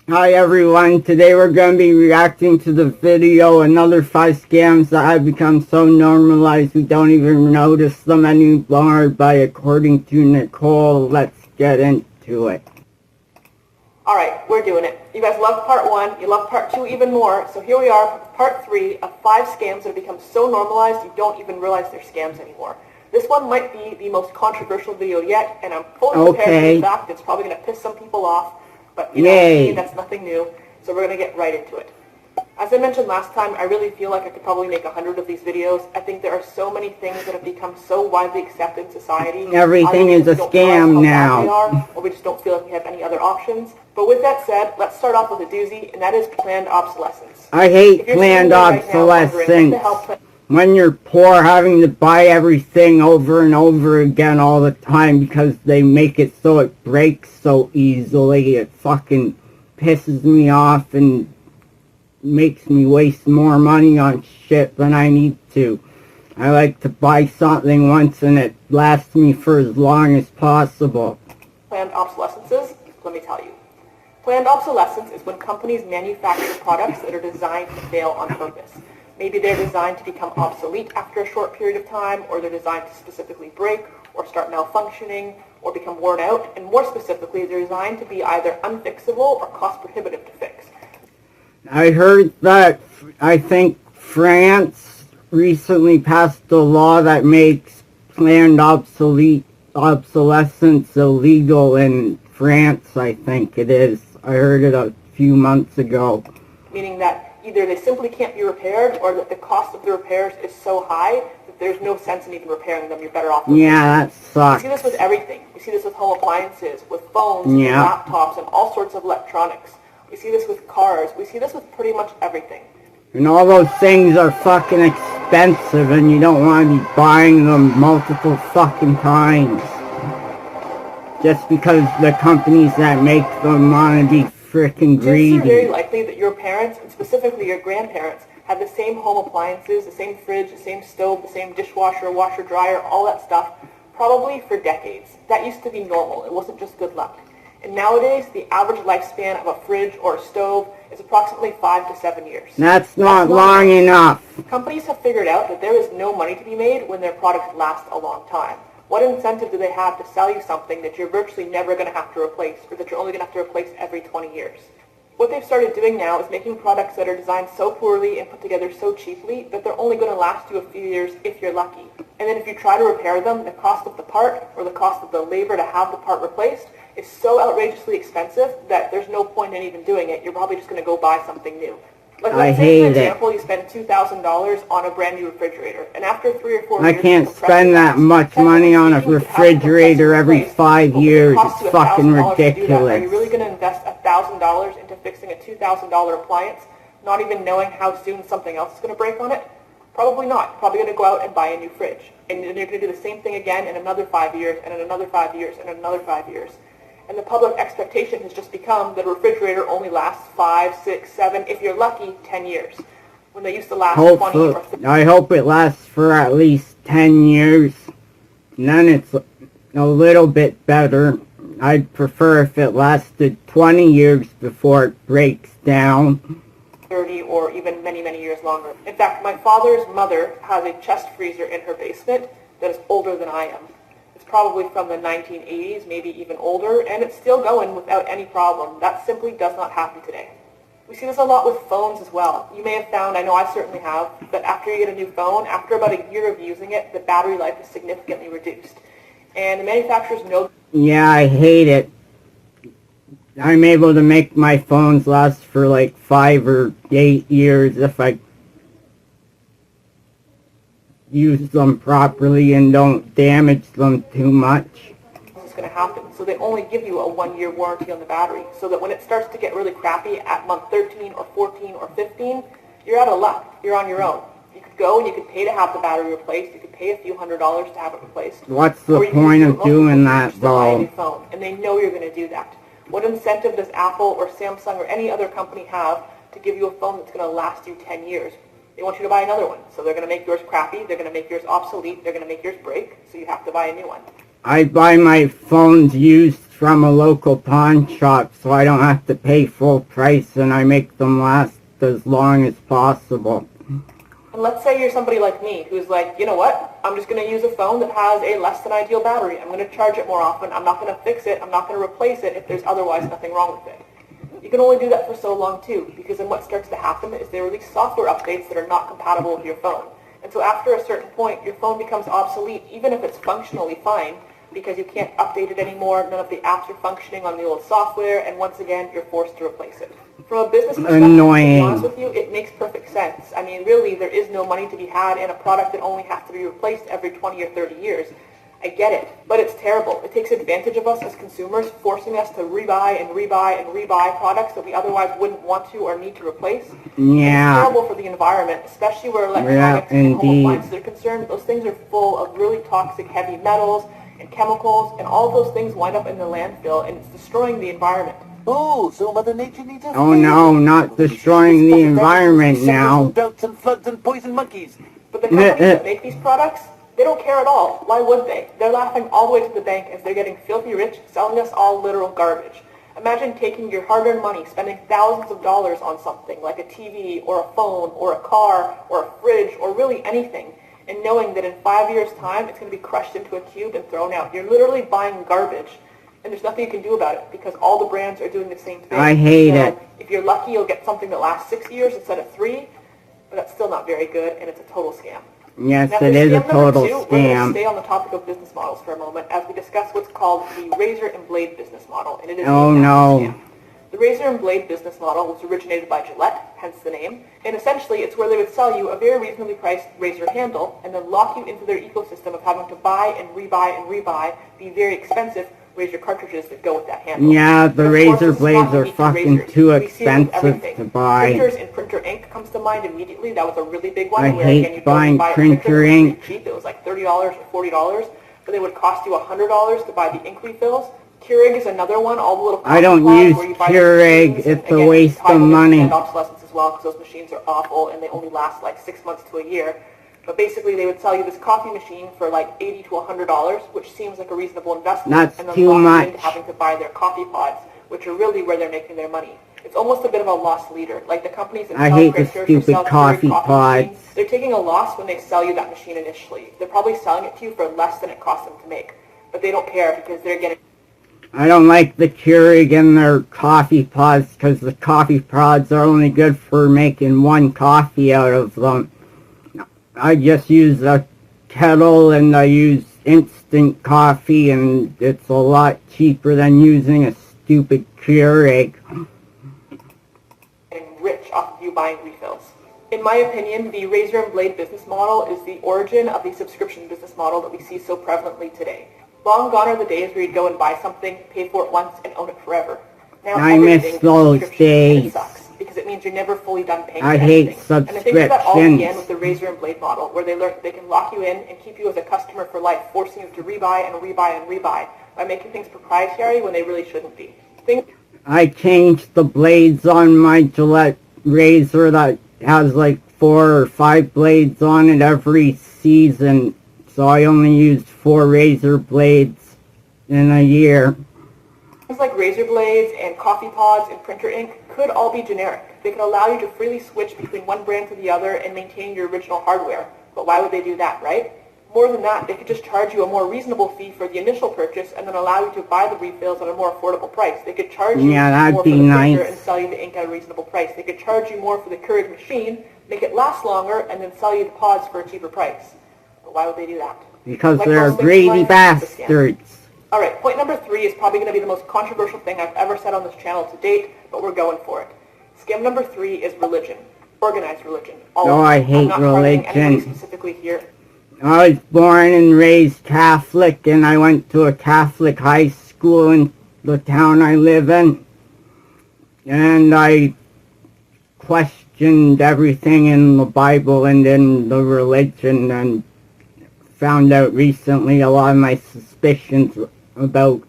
Hi everyone, today we're going to be reacting to the video Another 5 Scams That Have Become So Normalized We Don't Even Notice Them Anymore by according to Nicole. Let's get into it. Alright, we're doing it. You guys loved part 1, you loved part 2 even more, so here we are, part 3 of 5 scams that have become so normalized you don't even realize they're scams anymore. This one might be the most controversial video yet, and I'm fully prepared for the fact it's probably going to piss some people off. But, you know, that's nothing new, so we're going to get right into it. As I mentioned last time, I really feel like I could probably make 100 of these videos. I think there are so many things that have become so widely accepted in society. Everything is a scam now. Or we just don't feel like we have any other options. But with that said, let's start off with a doozy, and that is planned obsolescence. I hate planned obsolescence. When you're poor, having to buy everything over and over again all the time because they make it so it breaks so easily. It fucking pisses me off and makes me waste more money on shit than I need to. I like to buy something once and it lasts me for as long as possible. Planned obsolescences, let me tell you. Planned obsolescence is when companies manufacture products that are designed to fail on purpose. Maybe they're designed to become obsolete after a short period of time, or they're designed to specifically break, or start malfunctioning, or become worn out, and more specifically, they're designed to be either unfixable or cost-prohibitive to fix. I heard that, I think France recently passed a law that makes planned obsolescence illegal in France, I think it is. I heard it a few months ago. Meaning that either they simply can't be repaired, or that the cost of the repairs is so high that there's no sense in even repairing them. You're better off. Yeah, that sucks. We see this with everything. We see this with home appliances, with phones, and laptops, and all sorts of electronics. We see this with cars. We see this with pretty much everything. And all those things are fucking expensive, and you don't want to be buying them multiple fucking times. Just because the companies that make them want to be freaking greedy. It's very likely that your parents, and specifically your grandparents, had the same home appliances, the same fridge, the same stove, the same dishwasher, washer, dryer, all that stuff, probably for decades. That used to be normal. It wasn't just good luck. And nowadays, the average lifespan of a fridge or a stove is approximately 5 to 7 years. That's not long enough. Companies have figured out that there is no money to be made when their products last a long time. What incentive do they have to sell you something that you're virtually never going to have to replace, or that you're only going to have to replace every 20 years? What they've started doing now is making products that are designed so poorly and put together so cheaply that they're only going to last you a few years if you're lucky. And then if you try to repair them, the cost of the part, or the cost of the labor to have the part replaced, is so outrageously expensive that there's no point in even doing it. You're probably just going to go buy something new. Like, let's say, for example, you spend $2,000 on a brand new refrigerator, and after 3 or 4 years... I can't spend that much money on a refrigerator every 5 years. It's fucking ridiculous. Are you really going to invest $1,000 into fixing a $2,000 appliance, not even knowing how soon something else is going to break on it? Probably not. You're probably going to go out and buy a new fridge. And then you're going to do the same thing again in another 5 years, and in another 5 years, and another 5 years. And the public expectation has just become that a refrigerator only lasts 5, 6, 7, if you're lucky, 10 years. When they used to last 20 or 30. I hope it lasts for at least 10 years. And then it's a little bit better. I'd prefer if it lasted 20 years before it breaks down. 30 or even many, many years longer. In fact, my father's mother has a chest freezer in her basement that is older than I am. It's probably from the 1980s, maybe even older, and it's still going without any problem. That simply does not happen today. We see this a lot with phones as well. You may have found, I know I certainly have, that after you get a new phone, after about a year of using it, the battery life is significantly reduced. And the manufacturers know... Yeah, I hate it. I'm able to make my phones last for like 5 or 8 years if I use them properly and don't damage them too much. This is going to happen. So they only give you a 1-year warranty on the battery, so that when it starts to get really crappy at month 13 or 14 or 15, you're out of luck. You're on your own. You could go and you could pay to have the battery replaced. You could pay a few $100s to have it replaced. What's the point of doing that, though? Phone, and they know you're going to do that. What incentive does Apple or Samsung or any other company have to give you a phone that's going to last you 10 years? They want you to buy another one. So they're going to make yours crappy, they're going to make yours obsolete, they're going to make yours break, so you have to buy a new one. I buy my phones used from a local pawn shop, so I don't have to pay full price, and I make them last as long as possible. And let's say you're somebody like me who's like, you know what, I'm just going to use a phone that has a less than ideal battery. I'm going to charge it more often. I'm not going to fix it. I'm not going to replace it if there's otherwise nothing wrong with it. You can only do that for so long too, because then what starts to happen is they release software updates that are not compatible with your phone. And so after a certain point, your phone becomes obsolete, even if it's functionally fine, because you can't update it anymore, none of the apps are functioning on the old software, and once again, you're forced to replace it. From a business perspective, Annoying. to be honest with you, it makes perfect sense. I mean, really, there is no money to be had in a product that only has to be replaced every 20 or 30 years. I get it, but it's terrible. It takes advantage of us as consumers, forcing us to rebuy and rebuy and rebuy products that we otherwise wouldn't want to or need to replace. Yeah. And it's terrible for the environment, especially where electronics and home appliances are concerned. Those things are full of really toxic heavy metals and chemicals, and all of those things wind up in the landfill, and it's destroying the environment. Oh, so Mother Nature needs a Oh no, not destroying the environment now. Droughts and floods and poison monkeys. But the companies that make these products, they don't care at all. Why would they? They're laughing all the way to the bank as they're getting filthy rich, selling us all literal garbage. Imagine taking your hard-earned money, spending thousands of dollars on something like a TV or a phone or a car or a fridge or really anything, and knowing that in 5 years' time it's going to be crushed into a cube and thrown out. You're literally buying garbage, and there's nothing you can do about it because all the brands are doing the same thing. I hate it. If you're lucky, you'll get something that lasts 6 years instead of 3, but that's still not very good, and it's a total scam. Yes, Now, it is a scam number total 2, we're going to scam. stay on the topic of business models for a moment as we discuss what's called the razor and blade business model, and it is Oh a massive no. scam. The razor and blade business model was originated by Gillette, hence the name, and essentially it's where they would sell you a very reasonably priced razor handle and then lock you into their ecosystem of having to buy and rebuy the very expensive razor cartridges that go with that handle. Yeah, the But of razor course, this is blades not are unique to fucking razors. too We see it with expensive everything. to buy. Printers and printer ink comes to mind immediately. That was a really big one. I where, hate again, you buying buy a printer printer that was ink. pretty cheap. It was like $30 or $40, but they would cost you $100 to buy the ink refills. Keurig is another one. All the little I don't coffee pods use where you buy the Keurig. machines, It's and a again, waste tie of them into money. brand obsolescence as well because those machines are awful and they only last like 6 months to a year. But basically, they would sell you this coffee machine for like $80 to $100, which seems like a reasonable investment. That's and then too lock you much. into having to buy their coffee pods, which are really where they're making their money. It's almost a bit of a loss leader. Like the companies that I sell hate the printers or stupid sell Keurig coffee pods. machines, they're taking a loss when they sell you that machine initially. They're probably selling it to you for less than it cost them to make. But they don't care because they're getting... I don't like the Keurig and their coffee pods because the coffee pods are only good for making one coffee out of them. I just use a kettle and I use instant coffee and it's a lot cheaper than using a stupid Keurig. rich off of you buying refills. In my opinion, the razor and blade business model is the origin of the subscription business model that we see so prevalently today. Long gone are the days where you'd go and buy something, pay for it once, and own it forever. Now I miss everything is those subscription, and days. it sucks because it means you're never fully done paying I for hate anything. And I think that all began subscriptions. with the razor and blade model, where they learned they can lock you in and keep you as a customer for life, forcing you to rebuy and rebuy and rebuy by making things proprietary when they really shouldn't be. I changed the blades on my Gillette razor that has like 4 or 5 blades on it every season, so I only used 4 razor blades in a year. Things like razor blades and coffee pods and printer ink could all be generic. They could allow you to freely switch between one brand to the other and maintain your original hardware. But why would they do that, right? More than that, they could just charge you a more reasonable fee for the initial purchase and then allow you to buy the refills at a more affordable price. They could charge you that'd more for be the printer nice. and sell you the ink at a reasonable price. They could charge you more for the Keurig machine, make it last longer, and then sell you the pods for a cheaper price. But why would they do that? Because Like they're most things in greedy life, it's a scam. bastards. Alright, point number 3 is probably going to be the most controversial thing I've ever said on this channel to date, but we're going for it. Scam number 3 is religion. Organized religion. All of it. I hate I'm not targeting anybody religion. specifically here. I was born and raised Catholic, and I went to a Catholic high school in the town I live in. And I questioned everything in the Bible and in the religion, and found out recently a lot of my suspicions about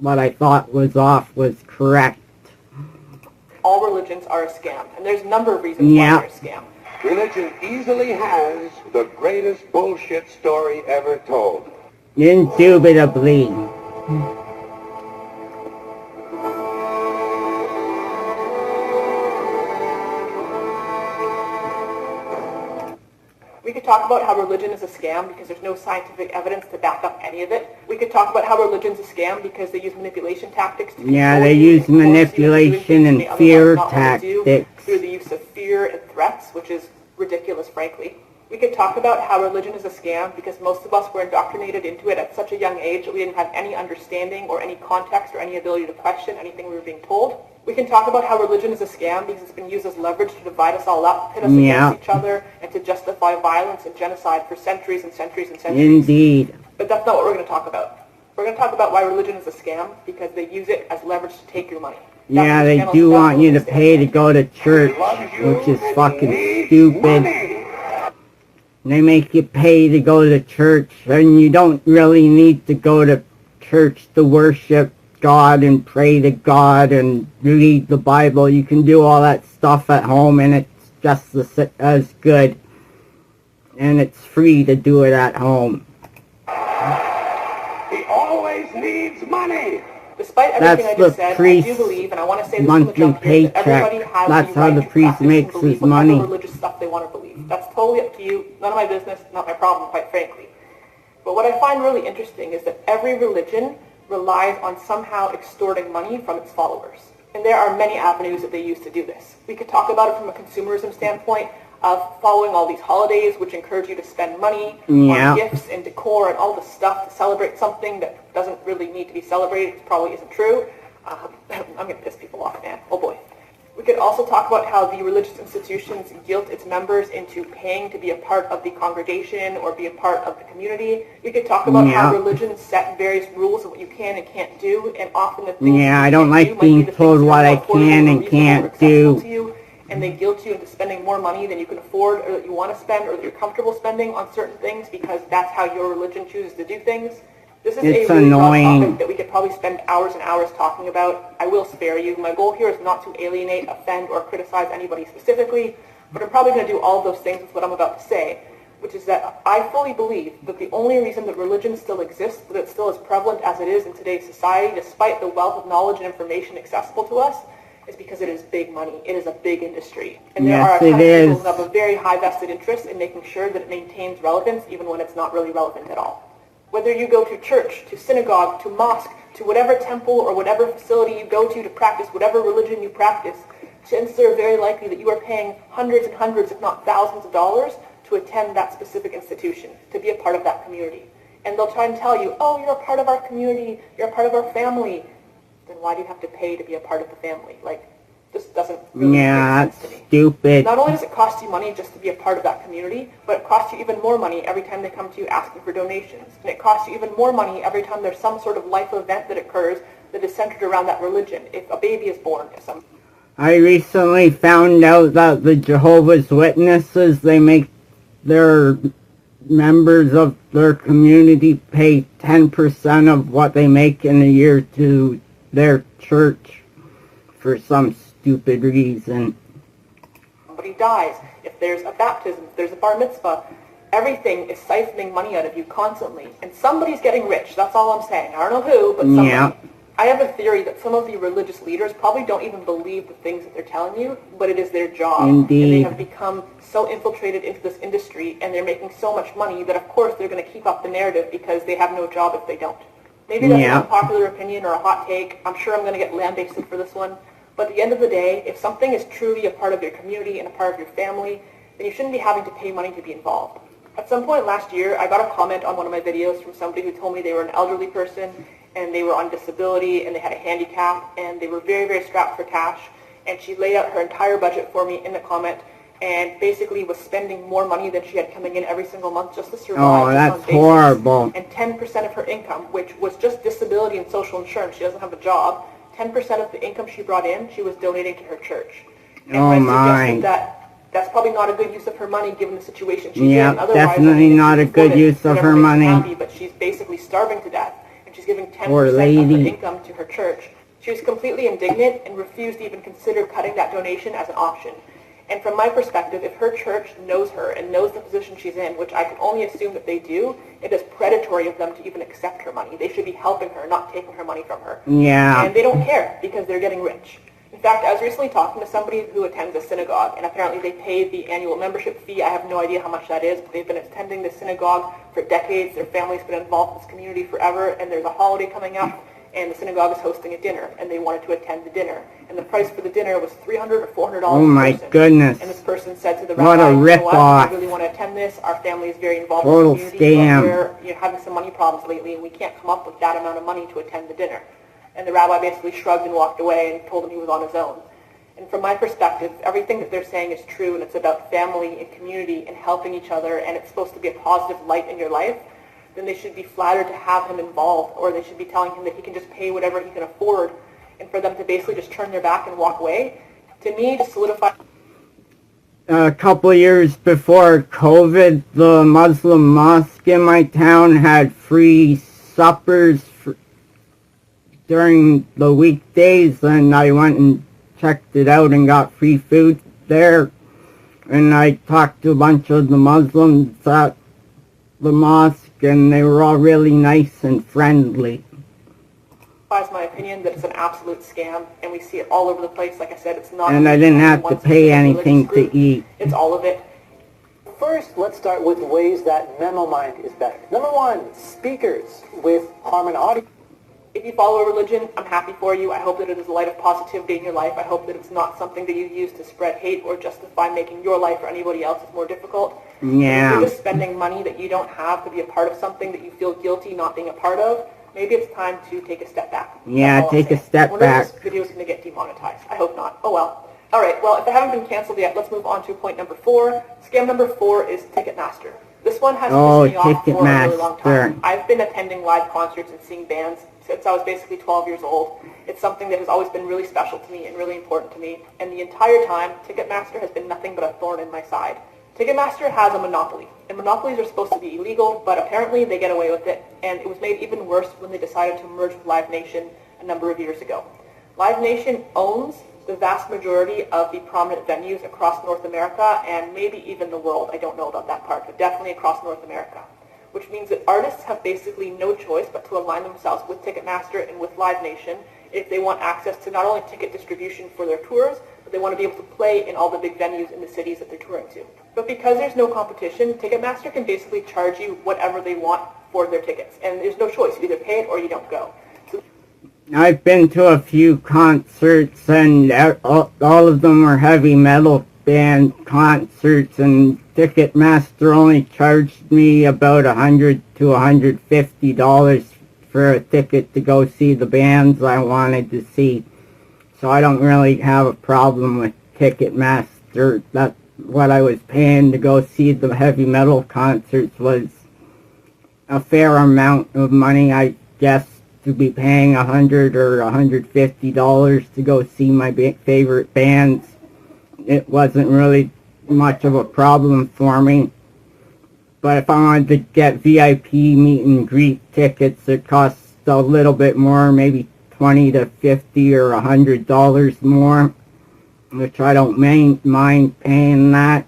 what I thought was off was correct. All religions are a scam, and there's a number of reasons Yeah. why they're a scam. Religion easily has the greatest bullshit story ever told. Indubitably. talk about how religion is a scam because there's no scientific evidence to back up any of it. We could talk about how religion's a scam because they use manipulation tactics to Yeah, control they you use and force you into doing manipulation things you and may otherwise fear not want to do tactics. through the use of fear and threats, which is ridiculous, frankly. We could talk about how religion is a scam because most of us were indoctrinated into it at such a young age that we didn't have any understanding or any context or any ability to question anything we were being told. We can talk about how religion is a scam because it's been used as leverage to divide us all up, pit us against each other, and to justify violence and genocide for centuries and centuries and centuries. Indeed. But that's not what we're going to talk about. We're going to talk about why religion is a scam because they use it as leverage to take your money. Yeah, they do want you to pay to go to church, which is fucking stupid. They make you pay to go to church, and you don't really need to go to church to worship God and pray to God and read the Bible. You can do all that stuff at home, and it's just as good. And it's free to do it at home. He always needs money. Despite everything I just said, I do believe, and I want to say this from the jump here, that everybody has That's the how right the to priest practice makes and believe his whatever money. religious stuff they want to believe. That's totally up to you. None of my business, not my problem, quite frankly. But what I find really interesting is that every religion relies on somehow extorting money from its followers. And there are many avenues that they use to do this. We could talk about it from a consumerism standpoint of following all these holidays, which encourage you to spend money on gifts and decor and all this stuff to celebrate something that doesn't really need to be celebrated. It probably isn't true. I'm going to piss people off, man. Oh boy. We could also talk about how the religious institutions guilt its members into paying to be a part of the congregation or be a part of the community. We could talk about how religions set various rules of what you can and can't do, and often the things I don't like being told what I can and can't do. To you, and they guilt you into spending more money than you can afford or that you want to spend or that you're comfortable spending on certain things because that's how your religion chooses to do things. This is a really broad topic that we could probably spend hours and hours talking about. I will spare you. My goal here is not to alienate, offend, or criticize anybody specifically, but I'm probably going to do all of those things with what I'm about to say, which is that I fully believe that the only reason that religion still exists, that it's still as prevalent as it is in today's society, despite the wealth of knowledge and information accessible to us, is because it is big money. It is a big industry. And there are a ton of people who have a very high vested interest in making sure that it maintains relevance even when it's not really relevant at all. Whether you go to church, to synagogue, to mosque, to whatever temple or whatever facility you go to practice whatever religion you practice, chances are very likely that you are paying hundreds and hundreds, if not thousands of dollars to attend that specific institution, to be a part of that community. And they'll try and tell you, oh, you're a part of our community, you're a part of our family. Then why do you have to pay to be a part of the family? Like, this doesn't really make sense to me. Stupid. Not only does it cost you money just to be a part of that community, but it costs you even more money every time they come to you asking for donations. And it costs you even more money every time there's some sort of life event that occurs that is centered around that religion. If a baby is born, if some... I recently found out that the Jehovah's Witnesses, they make their members of their community pay 10% of what they make in a year to their church for some stupid reason. Somebody dies, if there's a baptism, if there's a bar mitzvah, everything is siphoning money out of you constantly. And somebody's getting rich, that's all I'm saying. I don't know who, but somebody. Yeah. I have a theory that some of the religious leaders probably don't even believe the things that they're telling you, but it is their job. Indeed. And they have become so infiltrated into this industry, and they're making so much money that, of course, they're going to keep up the narrative because they have no job if they don't. Maybe that's an unpopular opinion or a hot take. I'm sure I'm going to get lambasted for this one. But at the end of the day, if something is truly a part of your community and a part of your family, then you shouldn't be having to pay money to be involved. At some point last year, I got a comment on one of my videos from somebody who told me they were an elderly person and they were on disability and they had a handicap and they were very, very strapped for cash. And she laid out her entire budget for me in the comment and basically was spending more money than she had coming in every single month just to survive. Oh, that's horrible. And 10% of her income, which was just disability and social insurance, she doesn't have a job, 10% of the income she brought in, she was donating to her church. And I suggested that that's probably not a good use of her money given the situation she's in. Otherwise, definitely not a good use of her money. Happy, but she's basically starving to death, and she's giving 10% of her income to her church. She was completely indignant and refused to even consider cutting that donation as an option. And from my perspective, if her church knows her and knows the position she's in, which I can only assume that they do, it is predatory of them to even accept her money. They should be helping her, not taking her money from her. Yeah. And they don't care because they're getting rich. In fact, I was recently talking to somebody who attends a synagogue, and apparently they pay the annual membership fee. I have no idea how much that is, but they've been attending the synagogue for decades. Their family's been involved in this community forever, and there's a holiday coming up, and the synagogue is hosting a dinner, and they wanted to attend the dinner. And the price for the dinner was $300 or $400 Oh my per person. goodness. And this person said to the What rabbi, a "You know rip-off. I really want to attend this. Our family is very involved Total in the community, scam. but we're having some money problems lately, and we can't come up with that amount of money to attend the dinner." And the rabbi basically shrugged and walked away and told him he was on his own. And from my perspective, everything that they're saying is true, and it's about family and community and helping each other, and it's supposed to be a positive light in your life. Then they should be flattered to have him involved, or they should be telling him that he can just pay whatever he can afford, and for them to basically just turn their back and walk away, to me, to solidify. A couple of years before COVID, the Muslim mosque in my town had free suppers during the weekdays, and I went and checked it out and got free food there. And I talked to a bunch of the Muslims at the mosque, and they were all really nice and friendly. Is my opinion that it's an absolute scam, and we see it all over the place. Like I said, it's not. And I didn't have to pay anything to eat. It's all of it. First, let's start with ways that Memo Mind is better. Number one, speakers with Harman audio. If you follow a religion, I'm happy for you. I hope that it is a light of positivity in your life. I hope that it's not something that you use to spread hate or justify making your life or anybody else's more difficult. Yeah. If you're just spending money that you don't have to be a part of something that you feel guilty not being a part of, maybe it's time to take a step back. Yeah, take a step back. back. This video is going to get demonetized. I hope not. Oh well. All right, well, if I haven't been canceled yet, let's move on to point number 4. Scam number 4 is Ticketmaster. This one has pissed me off for a really long time. I've been attending live concerts and seeing bands since I was basically 12 years old. It's something that has always been really special to me and really important to me. And the entire time, Ticketmaster has been nothing but a thorn in my side. Ticketmaster has a monopoly, and monopolies are supposed to be illegal, but apparently they get away with it, and it was made even worse when they decided to merge with Live Nation a number of years ago. Live Nation owns the vast majority of the prominent venues across North America, and maybe even the world. I don't know about that part, but definitely across North America. Which means that artists have basically no choice but to align themselves with Ticketmaster and with Live Nation if they want access to not only ticket distribution for their tours, but they want to be able to play in all the big venues in the cities that they're touring to. But because there's no competition, Ticketmaster can basically charge you whatever they want for their tickets. And there's no choice. You either pay it or you don't go. So I've been to a few concerts, and all of them were heavy metal band concerts, and Ticketmaster only charged me about $100 to $150 for a ticket to go see the bands I wanted to see. So I don't really have a problem with Ticketmaster. That's what I was paying to go see the heavy metal concerts was a fair amount of money, I guess, to be paying $100 or $150 to go see my favorite bands. It wasn't really much of a problem for me. But if I wanted to get VIP meet and greet tickets, it costs a little bit more, maybe $20 to $50 or $100 more, which I don't mind paying that.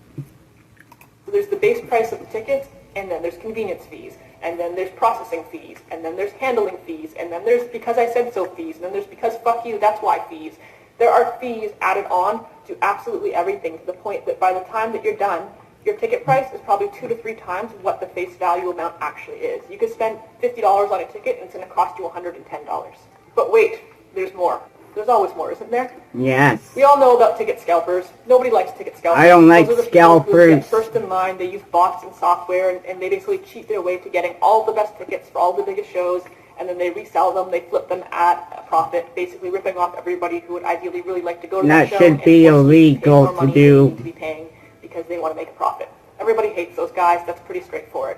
So there's the base price of the tickets, and then there's convenience fees, and then there's processing fees, and then there's handling fees, and then there's because I said so fees, and then there's because fuck you, that's why fees. There are fees added on to absolutely everything to the point that by the time that you're done, your ticket price is probably 2 to 3 times what the face value amount actually is. You could spend $50 on a ticket and it's going to cost you $110. But wait, there's more. There's always more, isn't there? Yes. We all know about ticket scalpers. Nobody likes ticket scalpers. I don't like Those are the scalpers. People who get first in line. They use bots and software, and they basically cheat their way to getting all the best tickets for all the biggest shows, and then they resell them. They flip them at a profit, basically ripping off everybody who would ideally really like to go to that show. That should be illegal to do. To be paying because they want to make a profit. Everybody hates those guys. That's pretty straightforward.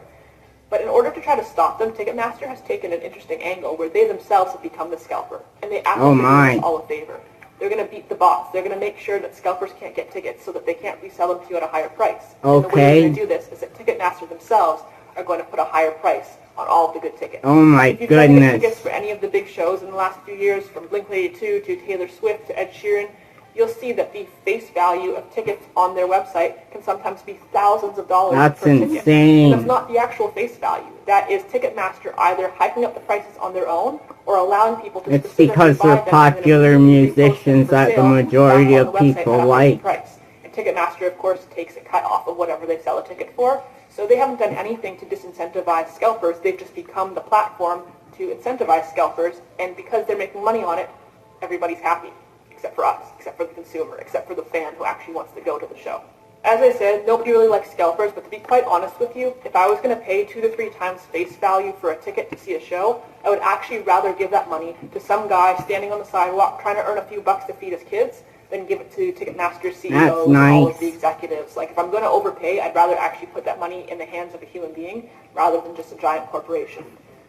But in order to try to stop them, Ticketmaster has taken an interesting angle where they themselves have become the scalper, and they actually do us all a favor. They're going to beat the bots. They're going to make sure that scalpers can't get tickets so that they can't resell them to you at a higher price. And the way they're going to do this is that Ticketmaster themselves are going to put a higher price on all of the good tickets. Oh my if you try to get goodness. tickets for any of the big shows in the last few years, from Blink-182 to Taylor Swift to Ed Sheeran, you'll see that the face value of tickets on their website can sometimes be thousands of dollars That's per ticket. insane. And that's not the actual face value. That is Ticketmaster either hiking up the prices on their own or allowing people to It's specifically because buy they're them and then popular immediately repost them musicians for that the sale majority back of on the website people at a like. heightened price. And Ticketmaster, of course, takes a cut off of whatever they sell a ticket for. So they haven't done anything to disincentivize scalpers. They've just become the platform to incentivize scalpers. And because they're making money on it, everybody's happy, except for us, except for the consumer, except for the fan who actually wants to go to the show. As I said, nobody really likes scalpers, but to be quite honest with you, if I was going to pay 2 to 3 times face value for a ticket to see a show, I would actually rather give that money to some guy standing on the sidewalk trying to earn a few bucks to feed his kids than give it to Ticketmaster CEOs and all of the executives. Like, if I'm going to overpay, I'd rather actually put that money in the hands of a human being rather than just a giant corporation.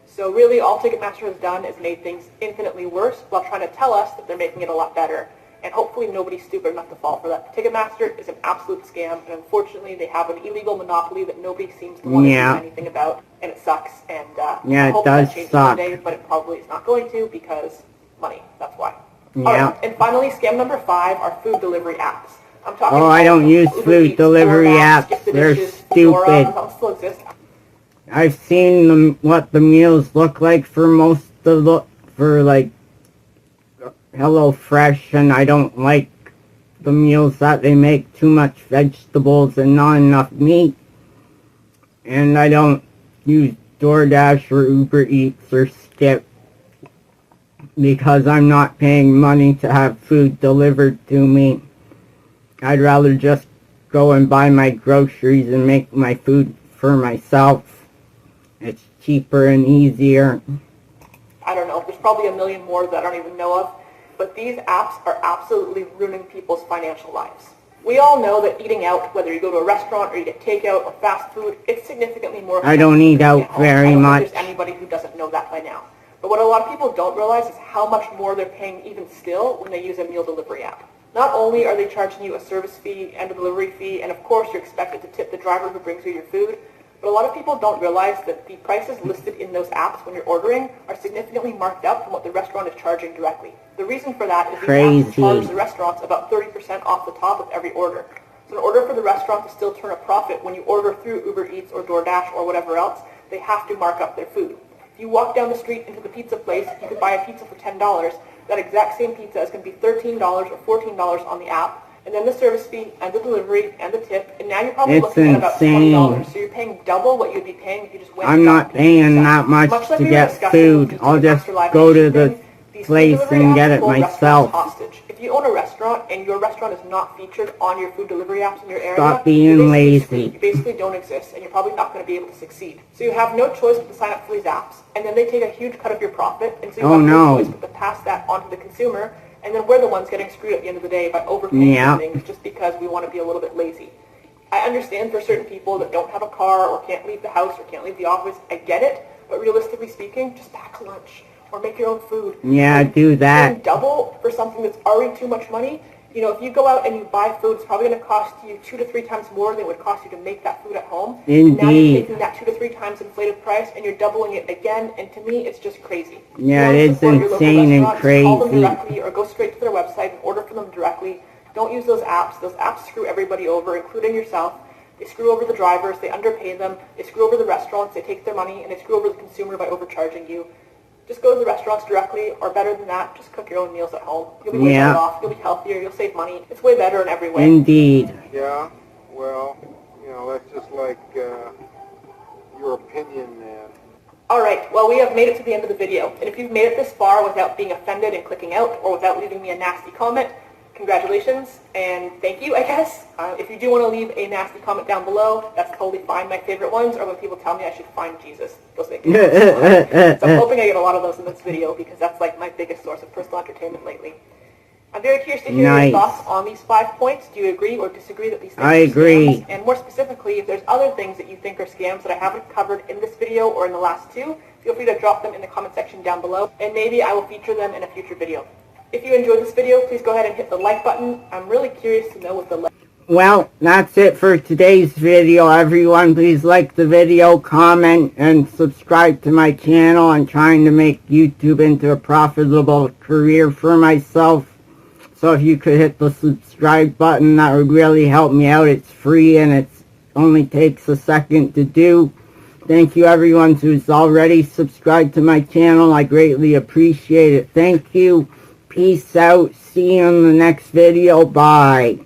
So really, all Ticketmaster has done is made things infinitely worse while trying to tell us that they're making it a lot better. And hopefully nobody's stupid enough to fall for that. Ticketmaster is an absolute scam, and unfortunately they have an illegal monopoly that nobody seems to want to do anything about, and it sucks. And I hope that changes one day, but it probably is not going to because money. That's why. All right, and finally, scam number 5 are food delivery apps. I'm talking about I don't use Uber food Eats, delivery DoorDash, apps. Skip the They're Dishes, stupid. Pandora, still exist. I've seen what the meals look like for most of like Hello Fresh, and I don't like the meals that they make. Too much vegetables and not enough meat. And I don't use DoorDash or Uber Eats or Skip because I'm not paying money to have food delivered to me. I'd rather just go and buy my groceries and make my food for myself. It's cheaper and easier. I don't know. There's probably a million more that I don't even know of. But these apps are absolutely ruining people's financial lives. We all know that eating out, whether you go to a restaurant or you get takeout or fast food, it's significantly more expensive. I don't eat out very much. I don't think there's anybody who doesn't know that by now. But what a lot of people don't realize is how much more they're paying even still when they use a meal delivery app. Not only are they charging you a service fee and a delivery fee, and of course you're expected to tip the driver who brings you your food, but a lot of people don't realize that the prices listed in those apps when you're ordering are significantly marked up from what the restaurant is charging directly. The reason for that is these apps charge the restaurants about 30% off the top of every order. So in order for the restaurant to still turn a profit when you order through Uber Eats or DoorDash or whatever else, they have to mark up their food. If you walk down the street into the pizza place, you could buy a pizza for $10. That exact same pizza is going to be $13 or $14 on the app. And then the service fee, and the delivery, and the tip, and now you're probably looking at about $20. So you're paying double what you'd be paying if you just went. I'm not paying that much to get food. I'll just go to the place and get it myself. If you own a restaurant and your restaurant is not featured on your food delivery apps in your area, stop being lazy. You basically don't exist, and you're probably not going to be able to succeed. So you have no choice but to sign up for these apps, and then they take a huge cut of your profit, and so you have no choice but to pass that on to the consumer. And then we're the ones getting screwed at the end of the day by overpaying for things just because we want to be a little bit lazy. I understand for certain people that don't have a car or can't leave the house or can't leave the office. I get it, but realistically speaking, just pack a lunch or make your own food. Yeah, do that. Paying double for something that's already too much money. You know, if you go out and you buy food, it's probably going to cost you 2 to 3 times more than it would cost you to make that food at home. Indeed. And now you're taking that 2 to 3 times inflated price and you're doubling it again. And to me, it's just crazy. Yeah, it is insane and crazy. Call them directly or go straight to their website and order from them directly. Don't use those apps. Those apps screw everybody over, including yourself. They screw over the drivers. They underpay them. They screw over the restaurants. They take their money, and they screw over the consumer by overcharging you. Just go to the restaurants directly, or better than that, just cook your own meals at home. You'll be way better off, you'll be healthier, you'll save money. It's way better in every way. Indeed. Yeah, well, you know, that's just like your opinion, man. Alright, well, we have made it to the end of the video. And if you've made it this far without being offended and clicking out, or without leaving me a nasty comment, congratulations, and thank you, I guess. If you do want to leave a nasty comment down below, that's totally fine. My favorite ones are when people tell me I should find Jesus. Those make me so I'm hoping I get a lot of those in this video, because that's like my biggest source of personal entertainment lately. I'm very curious to hear your thoughts on these 5 points. Do you agree or disagree that these things are scams? And more specifically, if there's other things that you think are scams that I haven't covered in this video or in the last 2, feel free to drop them in the comment section down below, and maybe I will feature them in a future video. If you enjoyed this video, please go ahead and hit the like button. I'm really curious to know what the like. Well, that's it for today's video, everyone. Please like the video, comment, and subscribe to my channel. I'm trying to make YouTube into a profitable career for myself. So if you could hit the subscribe button, that would really help me out. It's free and it only takes a second to do. Thank you everyone who's already subscribed to my channel. I greatly appreciate it. Thank you. Peace out. See you in the next video. Bye.